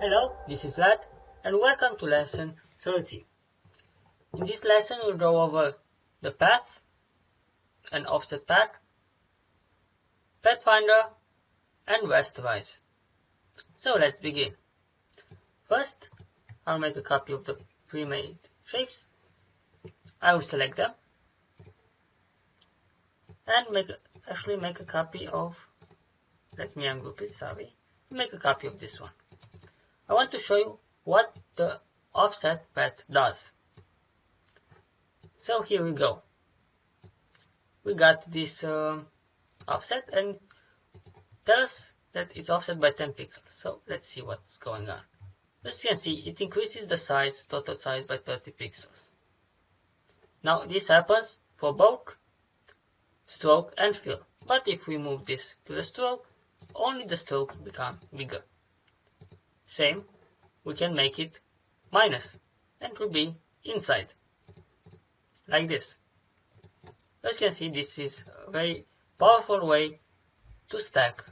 Hello, this is Vlad, and welcome to lesson 30. In this lesson, we'll draw over the path, an offset path, pathfinder, and rasterize. So let's begin. First, I'll make a copy of the pre-made shapes. I will select them and make a copy of. Let me ungroup it. Sorry. Make a copy of this one. I want to show you what the offset path does. So here we go. We got this offset and tell us that it's offset by 10 pixels. So let's see what's going on. As you can see, it increases the size, total size by 30 pixels. Now this happens for both stroke and fill. But if we move this to the stroke, only the strokes become bigger. Same, we can make it minus and it will be inside, like this. As you can see, this is a very powerful way to stack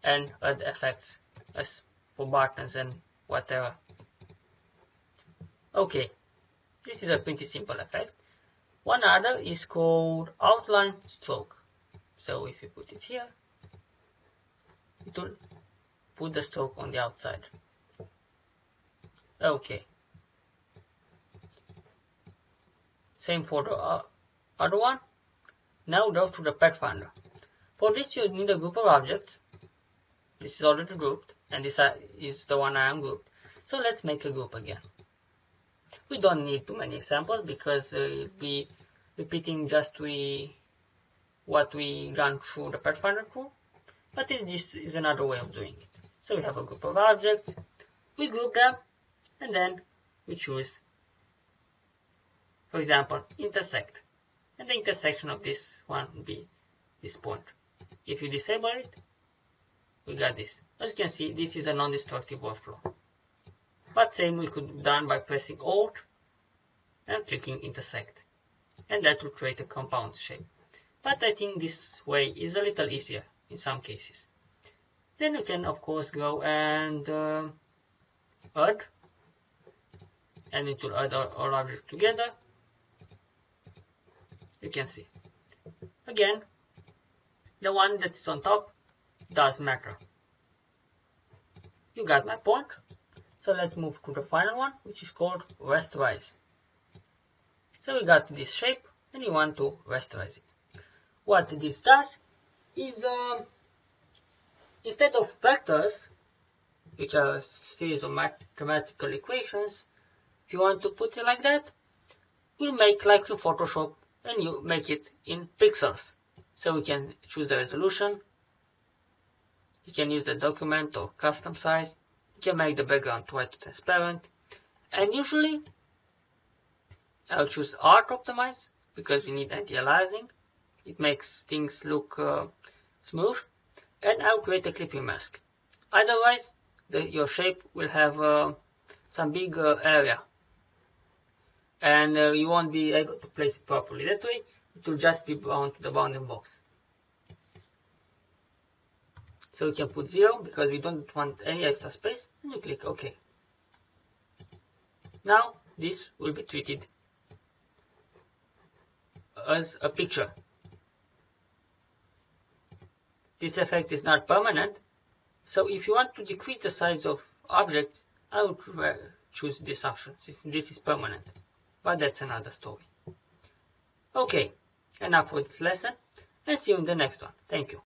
and add effects as for buttons and whatever. Okay, this is a pretty simple effect. One other is called outline stroke. So if you put it here, it will put the stroke on the outside. Okay. Same for the other one. Now go to the pathfinder. For this you need a group of objects. This is already grouped and this is the one I am grouped. So let's make a group again. We don't need too many examples because it'll be repeating just what we run through the pathfinder tool. But this is another way of doing it. So we have a group of objects, we group them, and then we choose, for example, intersect. And the intersection of this one will be this point. If you disable it, we got this. As you can see, this is a non-destructive workflow. But same we could have done by pressing Alt and clicking intersect. And that will create a compound shape. But I think this way is a little easier in some cases. Then you can of course go and add. And it will add all objects together. You can see. Again, the one that is on top does matter. You got my point. So let's move to the final one, which is called rasterize. So we got this shape and you want to rasterize it. What this does is instead of vectors, which are a series of mathematical equations, if you want to put it like that, we'll make like in Photoshop and you make it in pixels. So we can choose the resolution. You can use the document or custom size. You can make the background white to transparent. And usually I'll choose art optimize because we need anti-aliasing. It makes things look smooth. And I'll create a clipping mask. Otherwise, your shape will have some big area. And you won't be able to place it properly. That way, it will just be bound to the bounding box. So we can put 0 because we don't want any extra space. And you click OK. Now, this will be treated as a picture. This effect is not permanent. So if you want to decrease the size of objects, I would choose this option since this is permanent. But that's another story. Okay, enough for this lesson and see you in the next one. Thank you.